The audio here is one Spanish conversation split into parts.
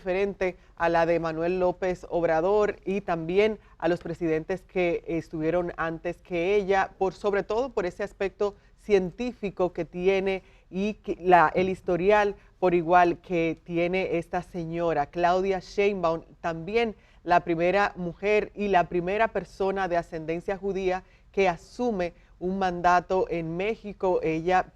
diferente a la de Manuel López Obrador y también a los presidentes que estuvieron antes que ella, sobre todo por ese aspecto científico que tiene y el historial por igual que tiene esta señora, Claudia Sheinbaum, también la primera mujer y la primera persona de ascendencia judía que asume un mandato en México. Ella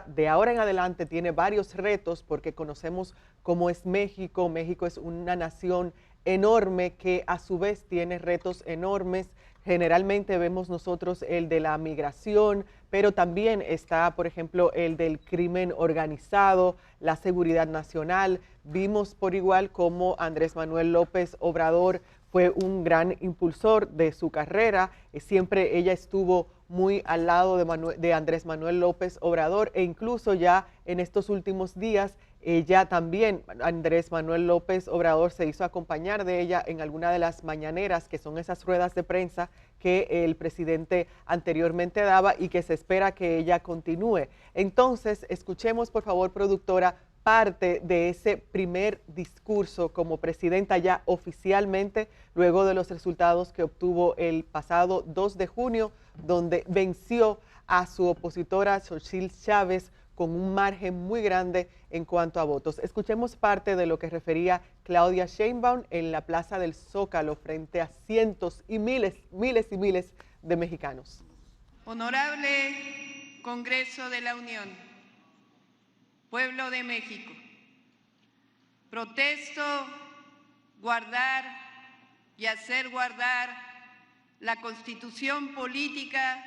de ahora en adelante tiene varios retos porque conocemos cómo es México. México es una nación enorme que a su vez tiene retos enormes. Generalmente vemos nosotros el de la migración, pero también está, por ejemplo, el del crimen organizado, la seguridad nacional. Vimos por igual cómo Andrés Manuel López Obrador fue un gran impulsor de su carrera. Siempre ella estuvo muy al lado de Andrés Manuel López Obrador e incluso ya en estos últimos días ella también, Andrés Manuel López Obrador se hizo acompañar de ella en alguna de las mañaneras, que son esas ruedas de prensa que el presidente anteriormente daba y que se espera que ella continúe. Entonces, escuchemos por favor, productora, parte de ese primer discurso como presidenta ya oficialmente, luego de los resultados que obtuvo el pasado 2 de junio, donde venció a su opositora Xochitl Chávez con un margen muy grande en cuanto a votos. Escuchemos parte de lo que refería Claudia Sheinbaum en la Plaza del Zócalo frente a cientos y miles y miles de mexicanos. Honorable Congreso de la Unión, pueblo de México, protesto guardar y hacer guardar la Constitución política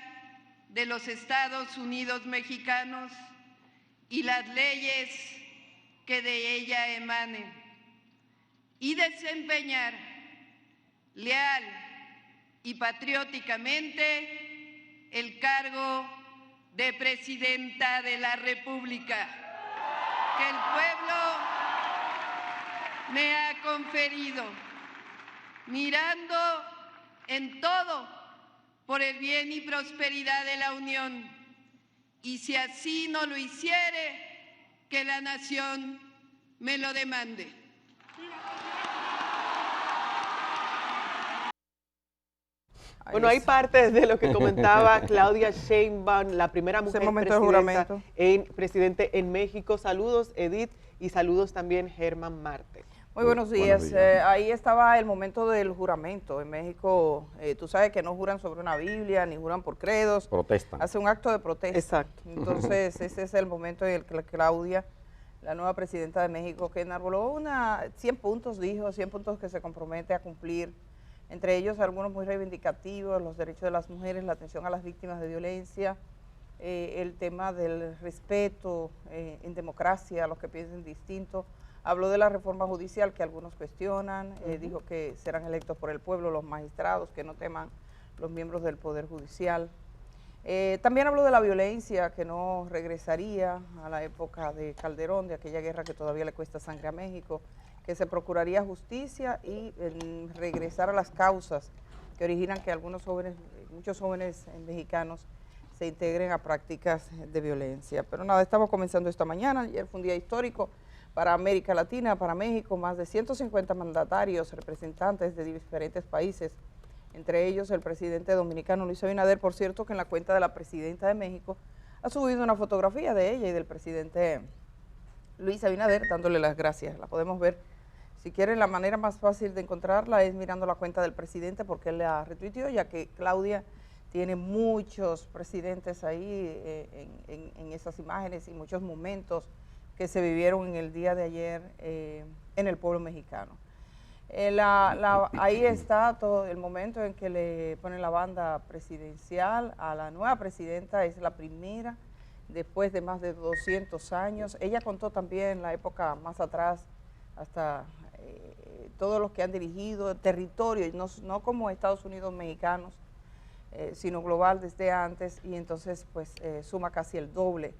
de los Estados Unidos mexicanos y las leyes que de ella emanen, y desempeñar leal y patrióticamente el cargo de Presidenta de la República que el pueblo me ha conferido, mirando en todo por el bien y prosperidad de la Unión, y si así no lo hiciere, que la nación me lo demande. Bueno, hay parte de lo que comentaba Claudia Sheinbaum, la primera mujer presidente en México. Saludos, Edith, y saludos también, Germán Marte. Muy buenos días. Ahí estaba el momento del juramento. En México, tú sabes que no juran sobre una Biblia, ni juran por credos. Protestan. Hace un acto de protesta. Exacto. Entonces, ese es el momento en el que Claudia, la nueva presidenta de México, que enarboló 100 puntos, dijo, 100 puntos que se compromete a cumplir. Entre ellos algunos muy reivindicativos, los derechos de las mujeres, la atención a las víctimas de violencia, el tema del respeto en democracia a los que piensen distinto. Habló de la reforma judicial que algunos cuestionan, dijo que serán electos por el pueblo los magistrados, que no teman los miembros del Poder Judicial. También habló de la violencia, que no regresaría a la época de Calderón, de aquella guerra que todavía le cuesta sangre a México, que se procuraría justicia y regresar a las causas que originan que muchos jóvenes mexicanos se integren a prácticas de violencia. Pero nada, estamos comenzando esta mañana. Ayer fue un día histórico para América Latina, para México, más de 150 mandatarios, representantes de diferentes países, entre ellos el presidente dominicano Luis Abinader. Por cierto, que en la cuenta de la presidenta de México ha subido una fotografía de ella y del presidente Luis Abinader, dándole las gracias. La podemos ver, si quieren, la manera más fácil de encontrarla es mirando la cuenta del presidente, porque él la retuiteó, ya que Claudia tiene muchos presidentes ahí en esas imágenes y muchos momentos que se vivieron en el día de ayer en el pueblo mexicano. Ahí está todo el momento en que le ponen la banda presidencial a la nueva presidenta. Es la primera después de más de 200 años. Ella contó también la época más atrás, hasta todos los que han dirigido territorio, y no como Estados Unidos mexicanos, sino global desde antes, y entonces pues suma casi el doble.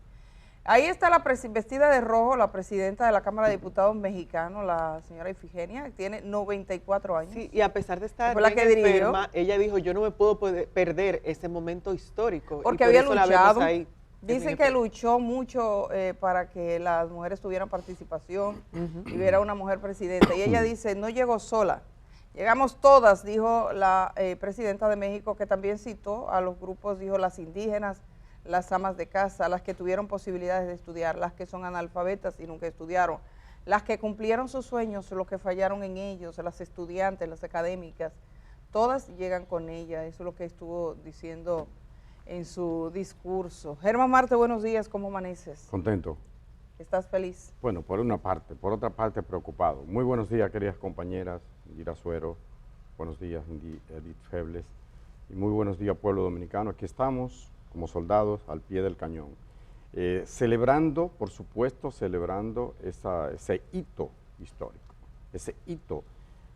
Ahí está vestida de rojo la presidenta de la Cámara de Diputados mexicano, la señora Ifigenia, que tiene 94 años. Sí, y a pesar de estar enferma, ella dijo, yo no me puedo perder ese momento histórico. Porque había luchado, Dicen que luchó mucho para que las mujeres tuvieran participación y hubiera una mujer presidenta. Y ella dice, no llegó sola, llegamos todas, dijo la presidenta de México, que también citó a los grupos, dijo las indígenas, las amas de casa, las que tuvieron posibilidades de estudiar, las que son analfabetas y nunca estudiaron, las que cumplieron sus sueños, los que fallaron en ellos, las estudiantes, las académicas, todas llegan con ella. Eso es lo que estuvo diciendo en su discurso. Germán Marte, buenos días, ¿cómo amaneces? Contento. ¿Estás feliz? Bueno, por una parte, por otra parte preocupado. Muy buenos días, queridas compañeras, Indira Suero, buenos días, Edith Febles, y muy buenos días, pueblo dominicano. Aquí estamos, como soldados, al pie del cañón. Celebrando, por supuesto, celebrando ese hito histórico, ese hito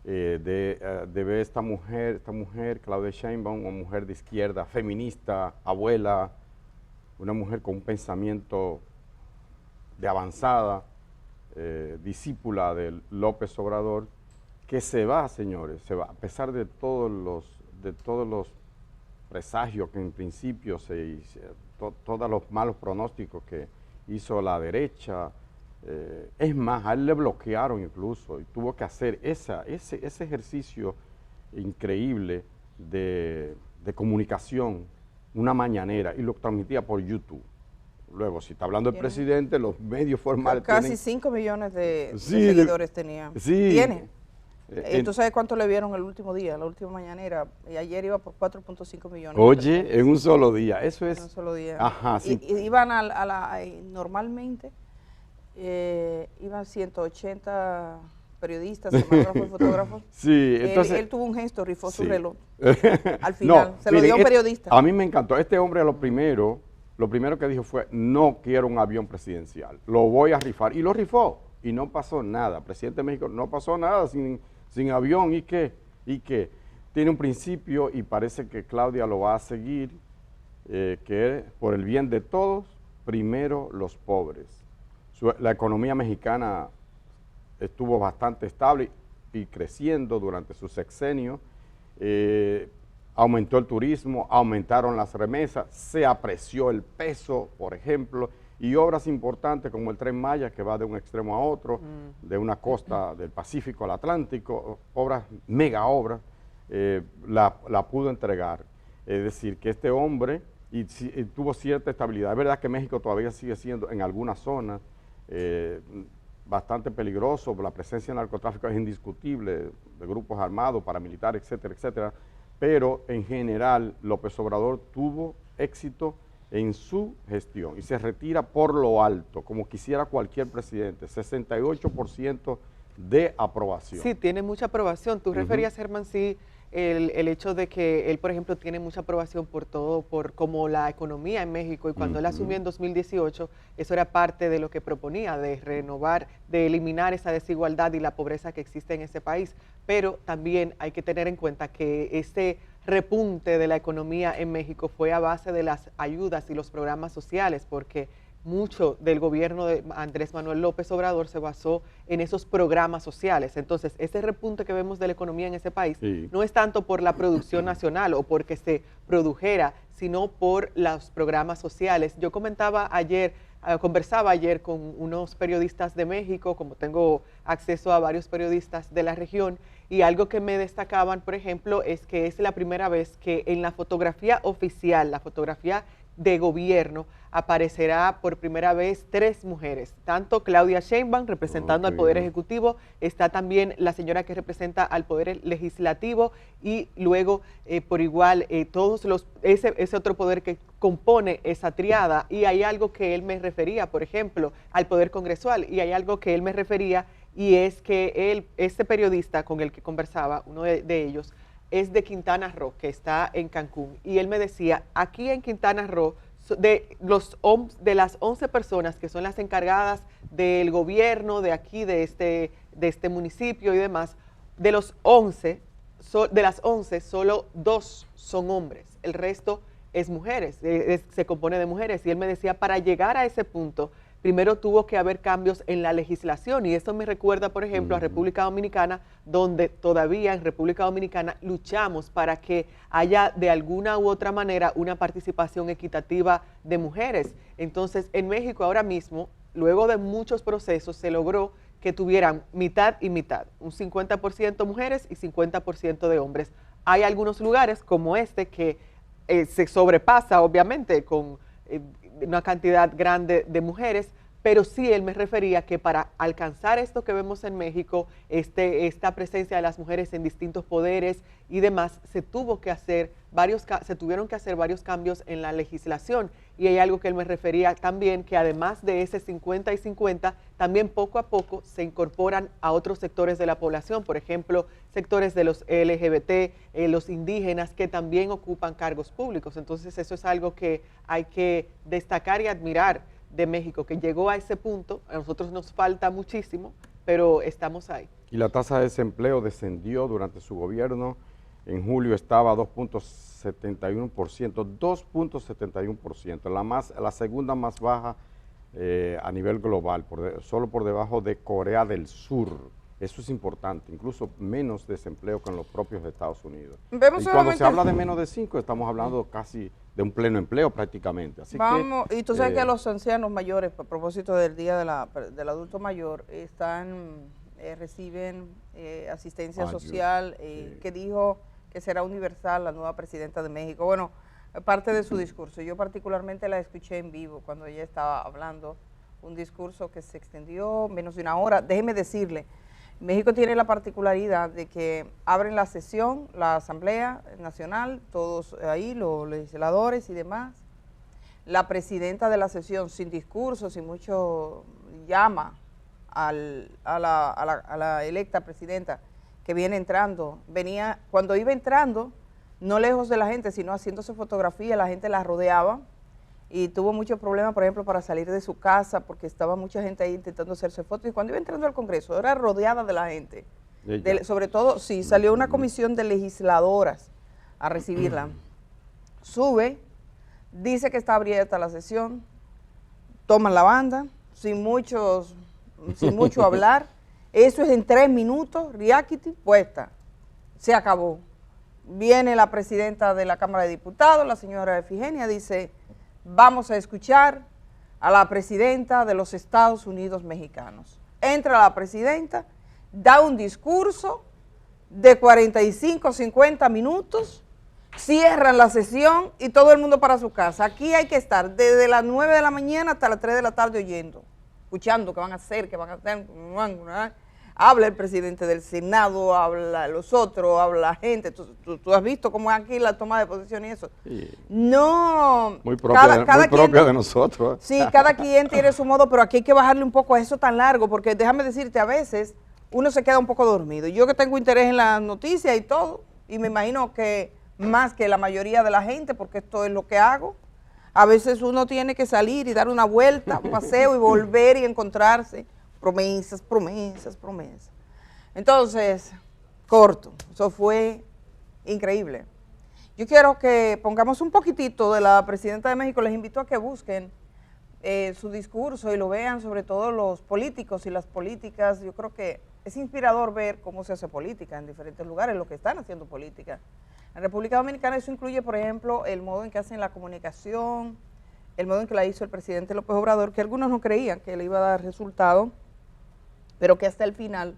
de ver esta mujer, Claudia Sheinbaum, una mujer de izquierda, feminista, abuela, una mujer con un pensamiento de avanzada, discípula de López Obrador, que se va, señores, se va, a pesar de todos los presagios que en principio todos los malos pronósticos que hizo la derecha. Es más, a él le bloquearon incluso y tuvo que hacer ese ejercicio increíble de comunicación, una mañanera, y lo transmitía por YouTube. Luego, si está hablando el presidente, los medios formales casi 5 millones de seguidores tenía. Sí. ¿Tiene? ¿Tú sabes cuánto le vieron el último día, la última mañanera? Y ayer iba por 4.5 millones. Oye, en un solo día, eso es. En un solo día. Ajá, sí. Y iban normalmente, iban 180 periodistas, camarógrafos, fotógrafos. Sí, entonces. Él tuvo un gesto, rifó su Sí. reloj. Al final, No, se lo dio a un periodista. A mí me encantó. Este hombre lo primero que dijo fue, no quiero un avión presidencial, lo voy a rifar. Y lo rifó. Y no pasó nada. Presidente de México, no pasó nada sin avión. ¿Y qué? Tiene un principio y parece que Claudia lo va a seguir, que es por el bien de todos, primero los pobres. La economía mexicana estuvo bastante estable y creciendo durante su sexenio. Aumentó el turismo, aumentaron las remesas, se apreció el peso, por ejemplo, y obras importantes como el Tren Maya, que va de un extremo a otro, de una costa del Pacífico al Atlántico, mega obras, la pudo entregar. Es decir, que este hombre tuvo cierta estabilidad. Es verdad que México todavía sigue siendo, en algunas zonas, bastante peligroso. La presencia del narcotráfico es indiscutible, de grupos armados, paramilitares, etcétera, etcétera. Pero en general López Obrador tuvo éxito en su gestión y se retira por lo alto, como quisiera cualquier presidente, 68% de aprobación. Sí, tiene mucha aprobación. Tú referías, Germán, sí, el hecho de que él, por ejemplo, tiene mucha aprobación por todo, por como la economía en México, y cuando él asumió en 2018, eso era parte de lo que proponía, de renovar, de eliminar esa desigualdad y la pobreza que existe en ese país. Pero también hay que tener en cuenta que este repunte de la economía en México fue a base de las ayudas y los programas sociales, porque mucho del gobierno de Andrés Manuel López Obrador se basó en esos programas sociales. Entonces, ese repunte que vemos de la economía en ese país no es tanto por la producción nacional o porque se produjera, sino por los programas sociales. Yo conversaba ayer con unos periodistas de México, como tengo acceso a varios periodistas de la región, y algo que me destacaban, por ejemplo, es que es la primera vez que en la fotografía oficial, la fotografía de gobierno, aparecerá por primera vez 3 mujeres, tanto Claudia Sheinbaum representando al Poder Ejecutivo, está también la señora que representa al Poder Legislativo y luego por igual ese otro poder que compone esa triada. Y hay algo que él me refería, por ejemplo, al Poder Congresual, y hay algo que él me refería, y es que este periodista con el que conversaba, uno de ellos, es de Quintana Roo, que está en Cancún, y él me decía, aquí en Quintana Roo, de las 11 personas que son las encargadas del gobierno de aquí, de este municipio y demás, de las 11, solo 2 son hombres, el resto es mujeres, se compone de mujeres. Y él me decía, para llegar a ese punto, primero tuvo que haber cambios en la legislación, y esto me recuerda, por ejemplo, a República Dominicana, donde todavía en República Dominicana luchamos para que haya de alguna u otra manera una participación equitativa de mujeres. Entonces, en México ahora mismo, luego de muchos procesos, se logró que tuvieran mitad y mitad, un 50% mujeres y 50% de hombres. Hay algunos lugares como este que se sobrepasa, obviamente, con una cantidad grande de mujeres, pero sí él me refería que para alcanzar esto que vemos en México, esta presencia de las mujeres en distintos poderes y demás, se tuvieron que hacer varios cambios en la legislación. Y hay algo que él me refería también, que además de ese 50 y 50, también poco a poco se incorporan a otros sectores de la población, por ejemplo, sectores de los LGBT, los indígenas, que también ocupan cargos públicos. Entonces eso es algo que hay que destacar y admirar de México, que llegó a ese punto. A nosotros nos falta muchísimo, pero estamos ahí. Y la tasa de desempleo descendió durante su gobierno. En julio estaba a 2.71%, 2.71%, la segunda más baja a nivel global, solo por debajo de Corea del Sur. Eso es importante, incluso menos desempleo que en los propios de Estados Unidos. Y cuando se habla de menos de 5, estamos hablando casi de un pleno empleo prácticamente. Así y tú sabes que los ancianos mayores, a propósito del Día del Adulto Mayor, reciben asistencia social, que dijo que será universal la nueva presidenta de México. Bueno, parte de su discurso, yo particularmente la escuché en vivo cuando ella estaba hablando, un discurso que se extendió menos de una hora. Déjeme decirle, México tiene la particularidad de que abren la sesión, la Asamblea Nacional, todos ahí, los legisladores y demás. La presidenta de la sesión, sin discurso, sin mucho, llama a la electa presidenta que viene entrando. Cuando iba entrando, no lejos de la gente, sino haciéndose fotografía, la gente la rodeaba y tuvo muchos problemas, por ejemplo, para salir de su casa, porque estaba mucha gente ahí intentando hacerse fotos. Y cuando iba entrando al Congreso, era rodeada de la gente. Sobre todo, sí, salió una comisión de legisladoras a recibirla. Sube, dice que está abierta la sesión, toman la banda, sin mucho hablar. Eso es en 3 minutos, riáquiti, puesta. Se acabó. Viene la presidenta de la Cámara de Diputados, la señora Efigenia, dice: vamos a escuchar a la presidenta de los Estados Unidos mexicanos. Entra la presidenta, da un discurso de 45, 50 minutos, cierran la sesión y todo el mundo para su casa. Aquí hay que estar desde las 9 de la mañana hasta las 3 de la tarde oyendo, escuchando qué van a hacer, Habla el presidente del Senado, habla los otros, habla la gente. Tú has visto cómo es aquí la toma de posesión y eso. Sí. No. Muy propia de nosotros. Sí, cada quien tiene su modo, pero aquí hay que bajarle un poco a eso tan largo, porque déjame decirte, a veces uno se queda un poco dormido. Yo que tengo interés en las noticias y todo, y me imagino que más que la mayoría de la gente, porque esto es lo que hago, a veces uno tiene que salir y dar una vuelta, un paseo y volver y encontrarse. Promesas, promesas, promesas. Entonces, corto, eso fue increíble. Yo quiero que pongamos un poquitito de la presidenta de México. Les invito a que busquen su discurso y lo vean, sobre todo los políticos y las políticas. Yo creo que es inspirador ver cómo se hace política en diferentes lugares, lo que están haciendo política. En República Dominicana eso incluye, por ejemplo, el modo en que hacen la comunicación, el modo en que la hizo el presidente López Obrador, que algunos no creían que le iba a dar resultado, pero que hasta el final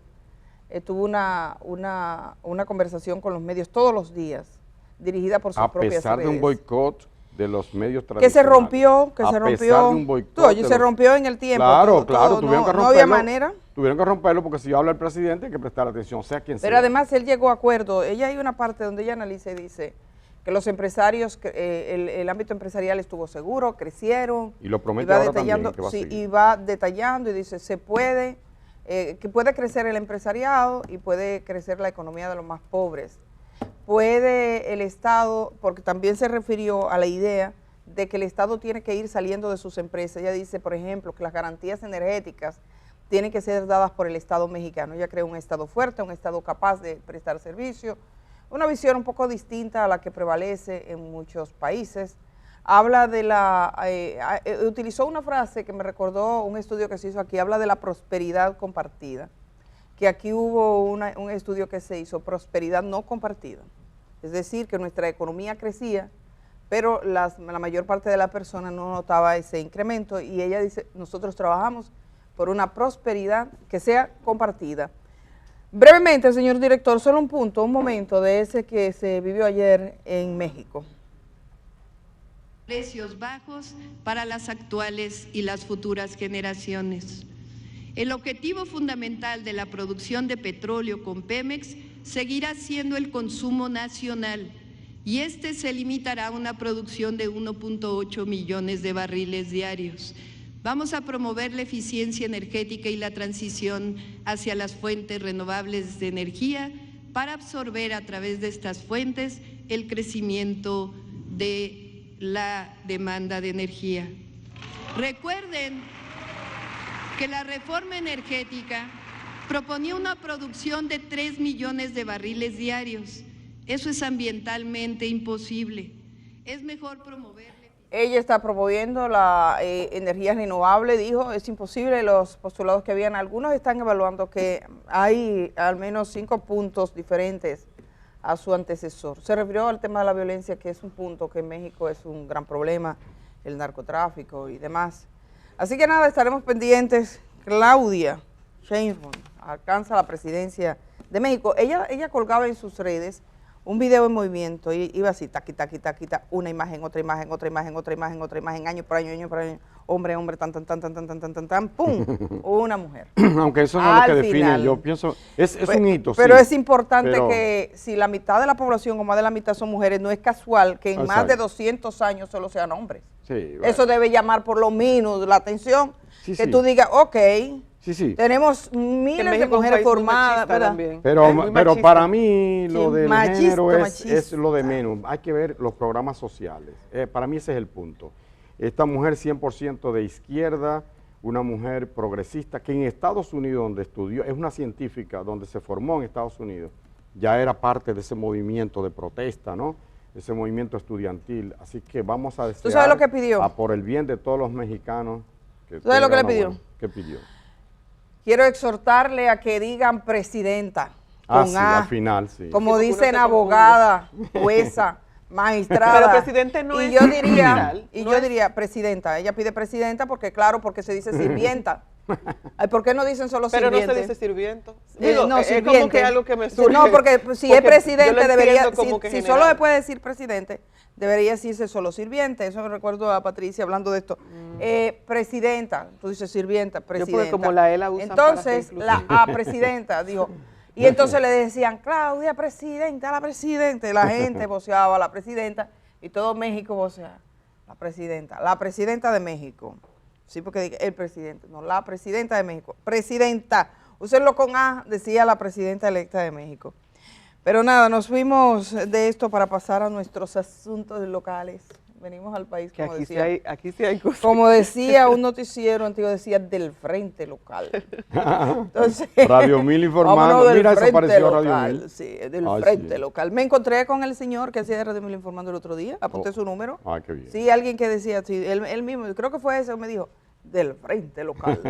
tuvo una conversación con los medios todos los días, dirigida por sus propias redes. A pesar de un boicot de los medios tradicionales. Que se rompió. De un boicot. Se rompió en el tiempo. Claro, tuvieron que romperlo. No había manera. Tuvieron que romperlo porque si habla el presidente hay que prestar atención, sea quien sea. Pero además él llegó a acuerdo. Hay una parte donde ella analiza y dice que los empresarios, el ámbito empresarial estuvo seguro, crecieron. Y lo promete ahora también, que va a seguir. Y va detallando y dice, que puede crecer el empresariado y puede crecer la economía de los más pobres. Puede el Estado, porque también se refirió a la idea de que el Estado tiene que ir saliendo de sus empresas. Ella dice, por ejemplo, que las garantías energéticas tienen que ser dadas por el Estado mexicano. Ella crea un Estado fuerte, un Estado capaz de prestar servicio, una visión un poco distinta a la que prevalece en muchos países. habla de utilizó una frase que me recordó un estudio que se hizo aquí, habla de la prosperidad compartida, que aquí hubo un estudio que se hizo, prosperidad no compartida, es decir, que nuestra economía crecía, pero la mayor parte de la persona no notaba ese incremento, y ella dice, nosotros trabajamos por una prosperidad que sea compartida. Brevemente, señor director, solo un momento de ese que se vivió ayer en México. Precios bajos para las actuales y las futuras generaciones. El objetivo fundamental de la producción de petróleo con Pemex seguirá siendo el consumo nacional, y este se limitará a una producción de 1.8 millones de barriles diarios. Vamos a promover la eficiencia energética y la transición hacia las fuentes renovables de energía para absorber a través de estas fuentes el crecimiento de la demanda de energía. Recuerden que la reforma energética proponía una producción de 3 millones de barriles diarios. Eso es ambientalmente imposible. Es mejor promover. Ella está promoviendo la energía renovable, dijo, es imposible los postulados que habían. Algunos están evaluando que hay al menos 5 puntos diferentes a su antecesor. Se refirió al tema de la violencia, que es un punto que en México es un gran problema, el narcotráfico y demás. Así que nada, estaremos pendientes. Claudia Sheinbaum alcanza la presidencia de México. Ella colgaba en sus redes un video en movimiento, y iba así, taqui, taqui, taqui, una imagen, otra imagen, otra imagen, otra imagen, otra imagen, año por año, hombre, tan, pum, una mujer. Aunque eso no es lo que define, final, yo pienso, es un hito, pero sí, es importante que si la mitad de la población o más de la mitad son mujeres, no es casual que en más de 200 años solo sean hombres. Sí, bueno. Eso debe llamar por lo menos la atención, sí, que sí. tú digas, ok, sí. tenemos miles de mujeres formadas, ¿verdad? Pero para mí lo del machista, género es machista. lo de menos. Hay que ver los programas sociales. Para mí ese es el punto. Esta mujer 100% de izquierda, una mujer progresista, que en Estados Unidos, donde estudió, es una científica, donde se formó en Estados Unidos, ya era parte de ese movimiento de protesta, ¿no? Ese movimiento estudiantil. Así que vamos a desear, ¿tú sabes lo que pidió? por el bien de todos los mexicanos. ¿Tú sabes lo que le pidió? ¿Qué pidió? Quiero exhortarle a que digan presidenta. Con sí, A, al final, sí. como Sí, dicen uno se abogada, jueza, magistrada. Pero presidente no y es yo diría, general, y no yo es- diría presidenta. Ella pide presidenta porque, claro, porque se dice sirvienta. Ay, ¿por qué no dicen solo Pero no sirviente? se dice sirviento. No, es sirviente. como que algo que me surge. No, porque si es Porque presidente yo lo debería, entiendo como que si general. solo se puede decir presidente, debería decirse solo sirviente. Eso me recuerdo a Patricia hablando de esto. Presidenta, tú dices sirvienta, presidenta. porque como la E la usan para entonces, que incluso- la presidenta dijo, y entonces le decían, Claudia, presidenta, la presidenta, y la gente voceaba la presidenta, y todo México voceaba, la presidenta de México. Sí, porque diga el presidente, no, la presidenta de México. Presidenta, úsenlo con A, decía la presidenta electa de México. Pero nada, nos fuimos de esto para pasar a nuestros asuntos locales. Venimos al país, Que como aquí sí, decía. aquí sí hay cosas. Como decía un noticiero antiguo, decía del frente local. Entonces, Radio 1000 informando. vámonos del Mira, frente desapareció Radio local, 1000. sí, del Ay, frente sí. local. Me encontré con el señor que hacía de Radio 1000 informando el otro día, apunté su número. Ah, qué bien. Sí, alguien que decía, sí, él mismo, creo que fue ese, me dijo, del frente local.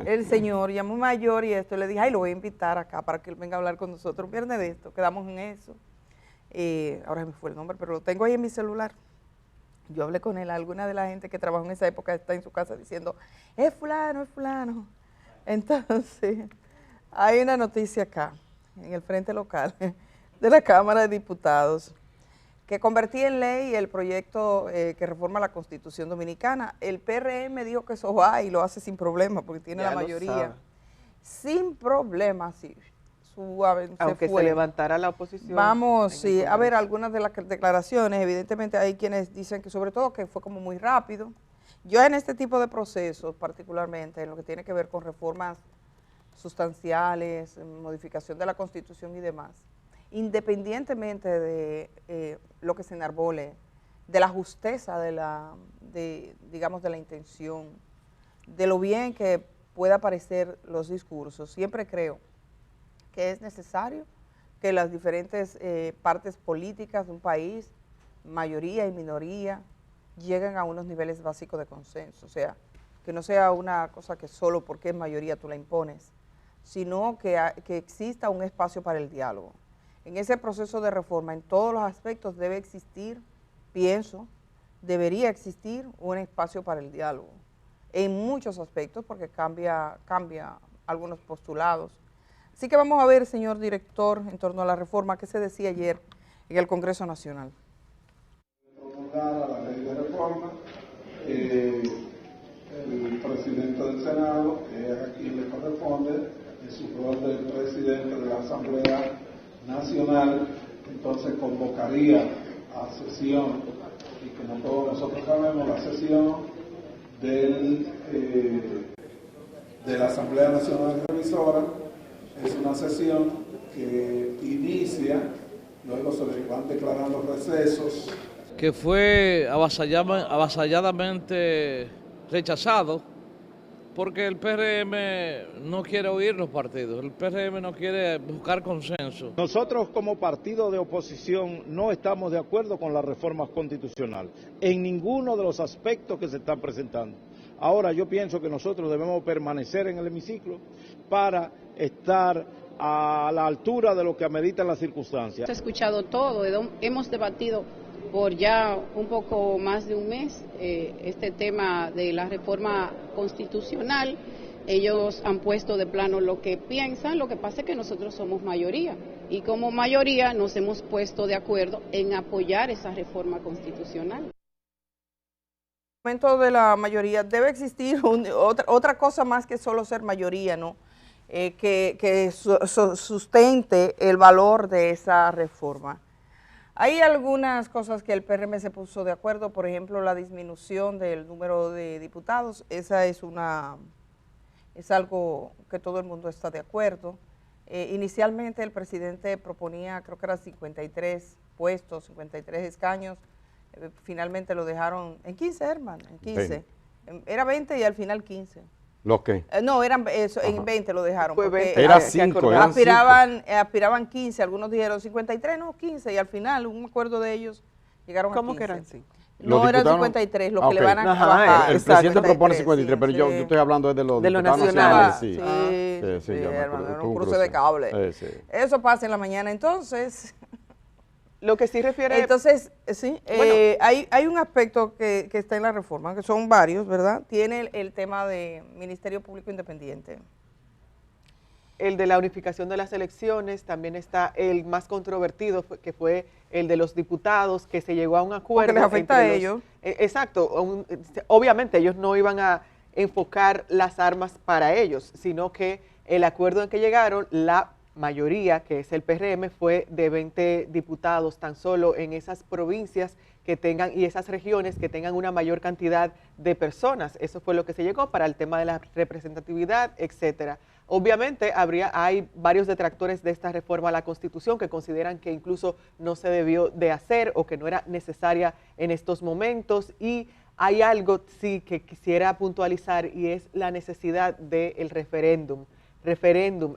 El señor ya muy mayor y esto, le dije, ay, lo voy a invitar acá para que él venga a hablar con nosotros un viernes de esto, quedamos en eso. Ahora se me fue el nombre, pero lo tengo ahí en mi celular. Yo hablé con él, alguna de la gente que trabajó en esa época está en su casa diciendo, es fulano, es fulano. Entonces, hay una noticia acá, en el frente local, de la Cámara de Diputados, que convertía en ley el proyecto que reforma la Constitución Dominicana. El PRM dijo que eso va y lo hace sin problema, porque tiene Ya la lo mayoría. sabe. Sin problema, sí. Suave, Aunque fue. se levantara la oposición. Vamos, en sí, el a ver Congreso. algunas de las declaraciones. Evidentemente hay quienes dicen que sobre todo que fue como muy rápido. Yo en este tipo de procesos, particularmente en lo que tiene que ver con reformas sustanciales, modificación de la Constitución y demás, independientemente de lo que se enarbole, de la justeza digamos, de la intención, de lo bien que pueda parecer los discursos, siempre creo que es necesario que las diferentes partes políticas de un país, mayoría y minoría, lleguen a unos niveles básicos de consenso, o sea, que no sea una cosa que solo porque es mayoría tú la impones, sino que exista un espacio para el diálogo. En ese proceso de reforma, en todos los aspectos debe existir, pienso, debería existir un espacio para el diálogo, en muchos aspectos, porque cambia algunos postulados. Así que vamos a ver, señor director, en torno a la reforma que se decía ayer en el Congreso Nacional. Promulgada la ley de reforma, el presidente del Senado, que es a quien le corresponde, en su rol del presidente de la Asamblea Nacional, entonces convocaría a sesión, y como todos nosotros sabemos, la sesión de la Asamblea Nacional Revisora es una sesión que inicia, luego se le van declarando recesos. Que fue avasalladamente rechazado porque el PRM no quiere oír los partidos, el PRM no quiere buscar consenso. Nosotros como partido de oposición no estamos de acuerdo con la reforma constitucional en ninguno de los aspectos que se están presentando. Ahora yo pienso que nosotros debemos permanecer en el hemiciclo para estar a la altura de lo que ameritan las circunstancias. Se ha escuchado todo, hemos debatido por ya un poco más de un mes este tema de la reforma constitucional. Ellos han puesto de plano lo que piensan, lo que pasa es que nosotros somos mayoría y como mayoría nos hemos puesto de acuerdo en apoyar esa reforma constitucional. En el momento de la mayoría debe existir otra cosa más que solo ser mayoría, ¿no? Que sustente el valor de esa reforma. Hay algunas cosas que el PRM se puso de acuerdo, por ejemplo, la disminución del número de diputados, esa es algo que todo el mundo está de acuerdo. Inicialmente el presidente proponía, creo que eran 53 puestos, 53 escaños, finalmente lo dejaron en 15, hermano, en 15. 20. Era 20 y al final 15. ¿Lo qué? No, en 20 lo dejaron. Era 5, aspiraban 15, algunos dijeron 53, no, 15, y al final un acuerdo de ellos llegaron a 15. ¿Cómo que eran 5? No, eran 53, los que le van a bajar. El presidente propone 53, pero yo estoy hablando de los nacionales. Sí, hermano, un cruce de cable. Eso pasa en la mañana, entonces. Lo que sí refiere... Entonces, sí, hay un aspecto que está en la reforma, que son varios, ¿verdad? Tiene el tema de Ministerio Público Independiente. El de la unificación de las elecciones, también está el más controvertido, que fue el de los diputados, que se llegó a un acuerdo. Porque les afecta a ellos. Exacto, obviamente ellos no iban a enfocar las armas para ellos, sino que el acuerdo en que llegaron, la mayoría, que es el PRM, fue de 20 diputados tan solo en esas provincias que tengan y esas regiones que tengan una mayor cantidad de personas. Eso fue lo que se llegó para el tema de la representatividad, etcétera. Obviamente hay varios detractores de esta reforma a la Constitución que consideran que incluso no se debió de hacer o que no era necesaria en estos momentos, y hay algo sí que quisiera puntualizar y es la necesidad del referéndum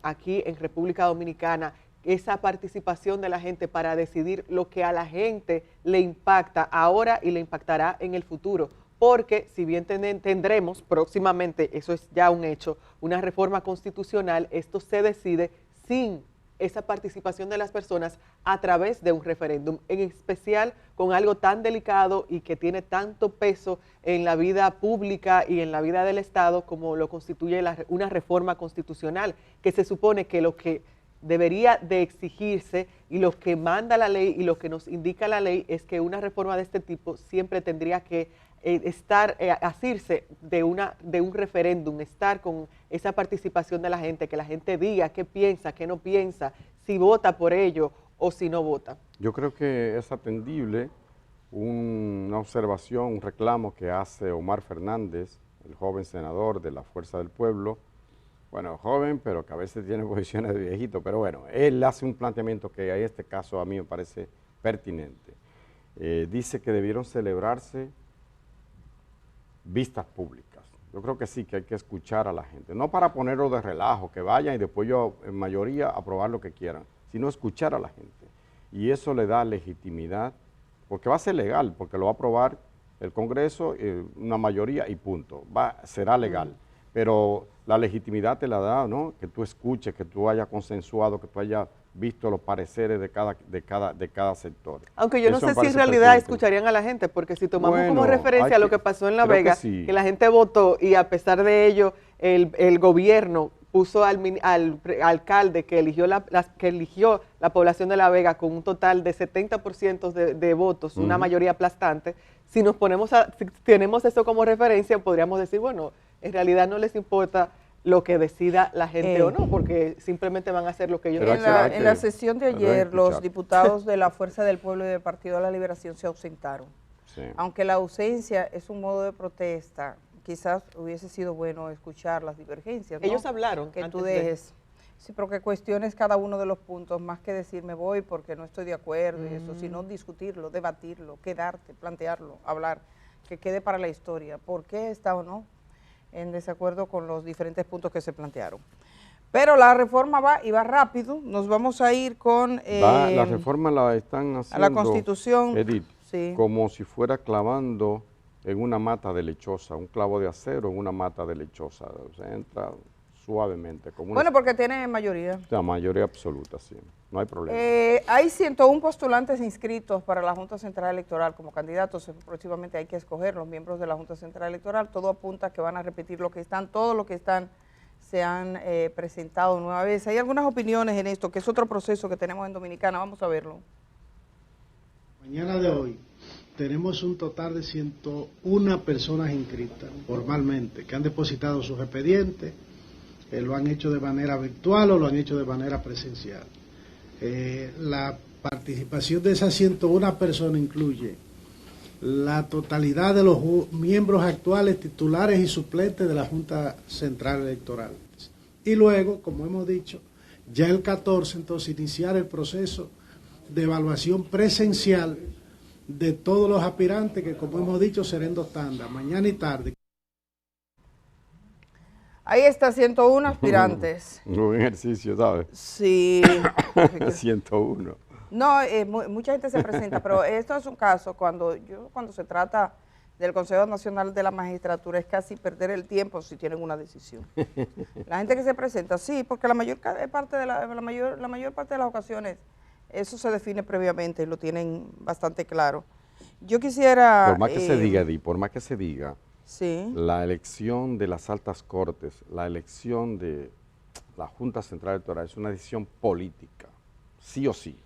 aquí en República Dominicana, esa participación de la gente para decidir lo que a la gente le impacta ahora y le impactará en el futuro, porque si bien tendremos próximamente, eso es ya un hecho, una reforma constitucional, esto se decide sin esa participación de las personas a través de un referéndum, en especial con algo tan delicado y que tiene tanto peso en la vida pública y en la vida del Estado como lo constituye una reforma constitucional, que se supone que lo que debería de exigirse y lo que manda la ley y lo que nos indica la ley es que una reforma de este tipo siempre tendría que asirse de un referéndum, estar con esa participación de la gente, que la gente diga qué piensa, qué no piensa, si vota por ello o si no vota. Yo creo que es atendible una observación, un reclamo que hace Omar Fernández, el joven senador de la Fuerza del Pueblo, bueno, joven, pero que a veces tiene posiciones de viejito, pero bueno, él hace un planteamiento que en este caso a mí me parece pertinente. Dice que debieron celebrarse vistas públicas. Yo creo que sí, que hay que escuchar a la gente, no para ponerlo de relajo, que vayan y después yo en mayoría aprobar lo que quieran, sino escuchar a la gente. Y eso le da legitimidad, porque va a ser legal, porque lo va a aprobar el Congreso, una mayoría y punto. Será legal. Pero la legitimidad te la da, ¿no? Que tú escuches, que tú hayas consensuado, que tú hayas visto los pareceres de cada sector. Aunque yo no Eso sé me si en parece realidad perfecto. escucharían a la gente, porque si tomamos Bueno, como referencia hay lo que- que pasó en La creo que Vega, sí. que la gente votó y a pesar de ello el gobierno puso al alcalde que eligió la población de La Vega con un total de 70% de votos, una mayoría aplastante. Si tenemos eso como referencia, podríamos decir, bueno, en realidad no les importa lo que decida la gente o no, porque simplemente van a hacer lo que ellos Pero decidan. En la sesión de ayer, los escuchar. diputados de la Fuerza del Pueblo y del Partido de la Liberación se ausentaron. Sí. Aunque la ausencia es un modo de protesta, quizás hubiese sido bueno escuchar las divergencias, ¿no? Ellos hablaron Que tú antes de- dejes. Sí, pero que cuestiones cada uno de los puntos, más que decir me voy porque no estoy de acuerdo y eso, sino discutirlo, debatirlo, quedarte, plantearlo, hablar, que quede para la historia. ¿Por qué está o no en desacuerdo con los diferentes puntos que se plantearon? Pero la reforma va y va rápido. Nos vamos a ir con La reforma la están haciendo, a la Constitución. Edith, Sí. como si fuera clavando en una mata de lechosa, un clavo de acero en una mata de lechosa. O sea, entra suavemente, como Bueno, porque tiene mayoría. la mayoría absoluta, sí, no hay problema. Hay 101 postulantes inscritos para la Junta Central Electoral como candidatos. Próximamente hay que escoger los miembros de la Junta Central Electoral. Todo apunta a que van a repetir lo que están, todo lo que están se han presentado nueva vez. Hay algunas opiniones en esto, que es otro proceso que tenemos en Dominicana. Vamos a verlo. Mañana de hoy tenemos un total de 101 personas inscritas formalmente, que han depositado sus expedientes, lo han hecho de manera virtual o lo han hecho de manera presencial. La participación de esas 101 personas incluye la totalidad de los miembros actuales, titulares y suplentes de la Junta Central Electoral. Y luego, como hemos dicho, ya el 14, entonces, iniciar el proceso de evaluación presencial de todos los aspirantes, que como hemos dicho será en 2 tandas, mañana y tarde. Ahí está, 101 aspirantes. Un buen ejercicio, ¿sabes? Sí. 101. No, mucha gente se presenta, pero esto es un caso cuando se trata del Consejo Nacional de la Magistratura es casi perder el tiempo si tienen una decisión. La gente que se presenta, sí, porque la mayor parte de las ocasiones eso se define previamente y lo tienen bastante claro. Yo quisiera... Por más que se diga, Edith, por más que se diga, sí. la elección de las altas cortes, la elección de la Junta Central Electoral es una decisión política, sí o sí.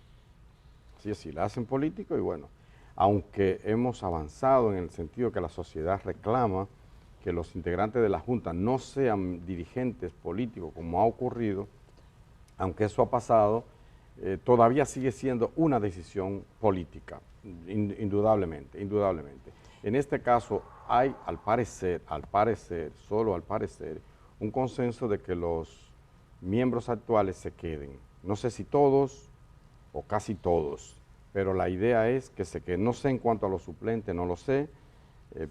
Sí o sí, la hacen político y bueno, aunque hemos avanzado en el sentido que la sociedad reclama que los integrantes de la Junta no sean dirigentes políticos como ha ocurrido, aunque eso ha pasado, todavía sigue siendo una decisión política, indudablemente. En este caso hay, al parecer, solo al parecer, un consenso de que los miembros actuales se queden. No sé si todos o casi todos, pero la idea es que se queden. No sé en cuanto a los suplentes, no lo sé,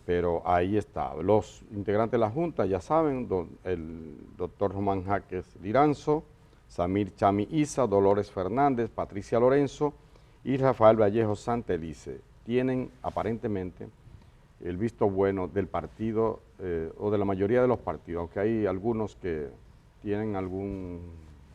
pero ahí está. Los integrantes de la Junta, ya saben, el doctor Román Jaques Liranzo, Samir Chami Isa, Dolores Fernández, Patricia Lorenzo y Rafael Vallejo Santelice. Tienen aparentemente el visto bueno del partido o de la mayoría de los partidos, aunque hay algunos que tienen algún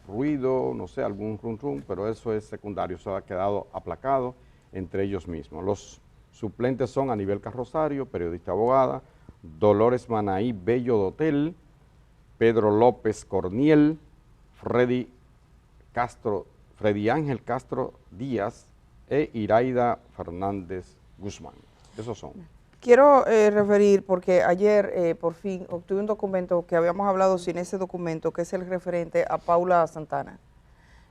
ruido, no sé, algún rum, pero eso es secundario, eso ha quedado aplacado entre ellos mismos. Los suplentes son Anibel Carrosario, periodista abogada, Dolores Manaí Bello Dotel, Pedro López Corniel, Freddy Ángel Castro Díaz e Iraida Fernández Guzmán. Esos son. Quiero referir, porque ayer por fin obtuve un documento que habíamos hablado sin ese documento, que es el referente a Paula Santana.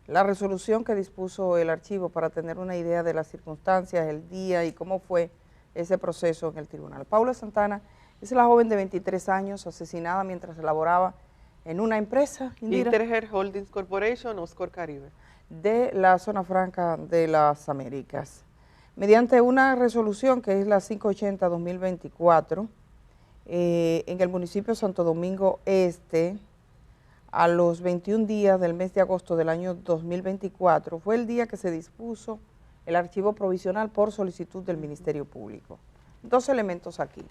La resolución que dispuso el archivo para tener una idea de las circunstancias, el día y cómo fue ese proceso en el tribunal. Paula Santana es la joven de 23 años asesinada mientras laboraba en una empresa, Indira, Interher Holdings Corporation, Oscar Caribe, de la zona franca de las Américas. Mediante una resolución que es la 580-2024, en el municipio de Santo Domingo Este, a los 21 días del mes de agosto del año 2024, fue el día que se dispuso el archivo provisional por solicitud del Ministerio Público. dos elementos aquí.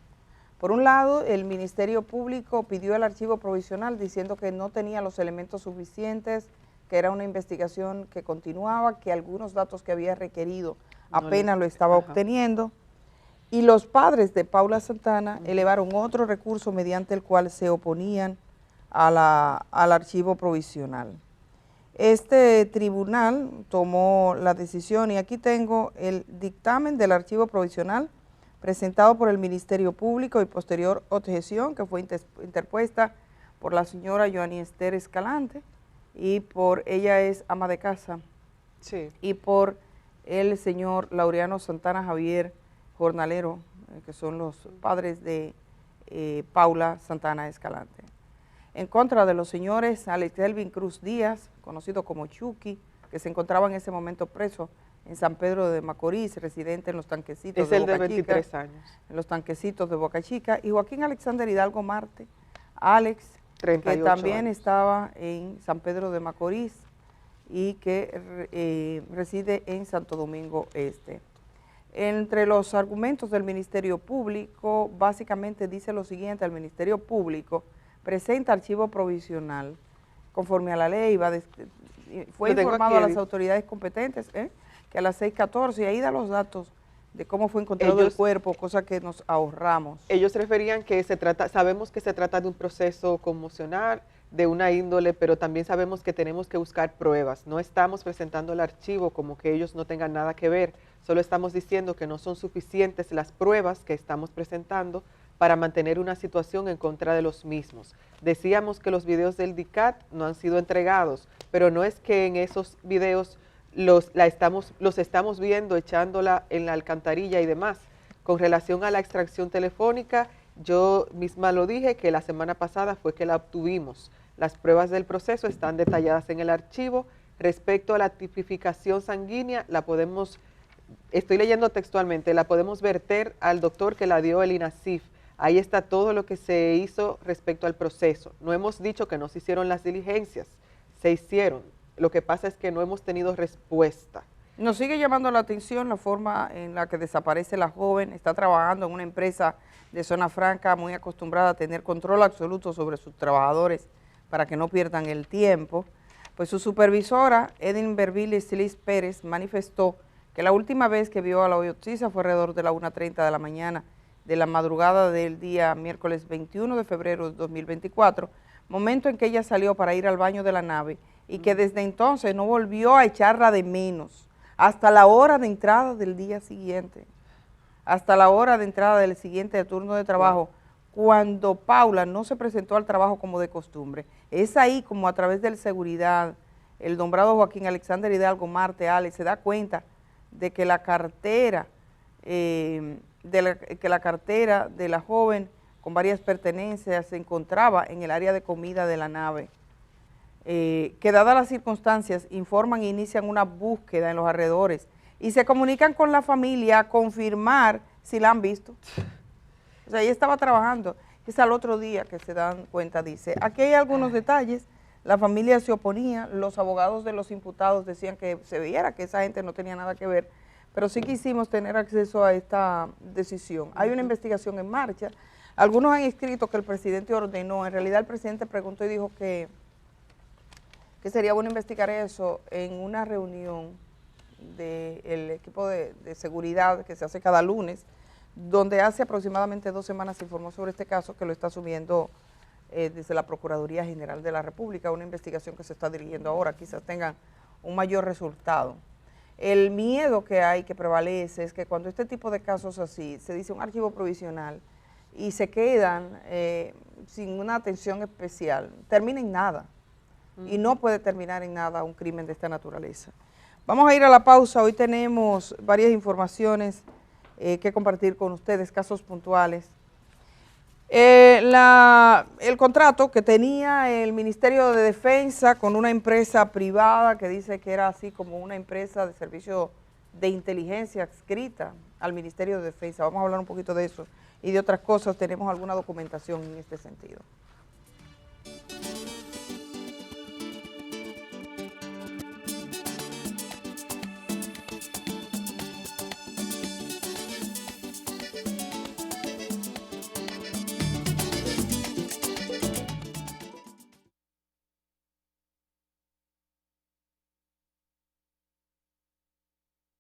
Por un lado, el Ministerio Público pidió el archivo provisional diciendo que no tenía los elementos suficientes, que era una investigación que continuaba, que algunos datos que había requerido apenas lo estaba obteniendo, y los padres de Paula Santana elevaron otro recurso mediante el cual se oponían al archivo provisional. Este tribunal tomó la decisión y aquí tengo el dictamen del archivo provisional presentado por el Ministerio Público y posterior objeción que fue interpuesta por la señora Joanny Esther Escalante y por ella es ama de casa, sí, y por el señor Laureano Santana Javier, jornalero, que son los padres de Paula Santana Escalante. En contra de los señores Alex Elvin Cruz Díaz, conocido como Chucky, que se encontraba en ese momento preso en San Pedro de Macorís, residente en los Tanquecitos de Boca Chica. Es el de 23 años. En los Tanquecitos de Boca Chica. Y Joaquín Alexander Hidalgo Marte, Alex, 38 que también años. Estaba en San Pedro de Macorís y que reside en Santo Domingo Este. Entre los argumentos del Ministerio Público, básicamente dice lo siguiente: el Ministerio Público presenta archivo provisional conforme a la ley, fue informado a las autoridades competentes que a las 6:14, y ahí da los datos de cómo fue encontrado el cuerpo, cosa que nos ahorramos. Ellos referían que sabemos que se trata de un proceso conmocional, de una índole, pero también sabemos que tenemos que buscar pruebas. No estamos presentando el archivo como que ellos no tengan nada que ver, solo estamos diciendo que no son suficientes las pruebas que estamos presentando para mantener una situación en contra de los mismos. Decíamos que los videos del DICAT no han sido entregados, pero no es que en esos videos los estamos viendo echándola en la alcantarilla y demás. Con relación a la extracción telefónica, yo misma lo dije que la semana pasada fue que la obtuvimos. Las pruebas del proceso están detalladas en el archivo. Respecto a la tipificación sanguínea, estoy leyendo textualmente, la podemos verter al doctor que la dio el INASIF. Ahí está todo lo que se hizo respecto al proceso. No hemos dicho que no se hicieron las diligencias, se hicieron. Lo que pasa es que no hemos tenido respuesta. Nos sigue llamando la atención la forma en la que desaparece la joven. Está trabajando en una empresa de Zona Franca muy acostumbrada a tener control absoluto sobre sus trabajadores para que no pierdan el tiempo. Pues su supervisora, Edin Berville Silis Pérez, manifestó que la última vez que vio a la octisa fue alrededor de la 1:30 de la mañana de la madrugada del día miércoles 21 de febrero de 2024, momento en que ella salió para ir al baño de la nave y que desde entonces no volvió a echarla de menos hasta la hora de entrada del día siguiente, hasta la hora de entrada del siguiente turno de trabajo, cuando Paula no se presentó al trabajo como de costumbre. Es ahí como a través de la seguridad, el nombrado Joaquín Alexander Hidalgo Marte, Alex, se da cuenta de que la cartera de la joven con varias pertenencias se encontraba en el área de comida de la nave. Que dadas las circunstancias, informan e inician una búsqueda en los alrededores y se comunican con la familia a confirmar si la han visto. O sea, ella estaba trabajando, es al otro día que se dan cuenta, dice. Aquí hay algunos detalles, la familia se oponía, los abogados de los imputados decían que se viera que esa gente no tenía nada que ver, pero sí quisimos tener acceso a esta decisión. Hay una investigación en marcha, algunos han escrito que el presidente ordenó, en realidad el presidente preguntó y dijo que sería bueno investigar eso en una reunión del equipo de seguridad que se hace cada lunes, donde hace aproximadamente 2 semanas se informó sobre este caso que lo está asumiendo desde la Procuraduría General de la República, una investigación que se está dirigiendo ahora, quizás tengan un mayor resultado. El miedo que hay, que prevalece, es que cuando este tipo de casos así, se dice un archivo provisional y se quedan sin una atención especial, termina en nada. Y no puede terminar en nada un crimen de esta naturaleza. Vamos a ir a la pausa. Hoy tenemos varias informaciones que compartir con ustedes, casos puntuales. El contrato que tenía el Ministerio de Defensa con una empresa privada que dice que era así como una empresa de servicio de inteligencia adscrita al Ministerio de Defensa. Vamos a hablar un poquito de eso y de otras cosas. Tenemos alguna documentación en este sentido.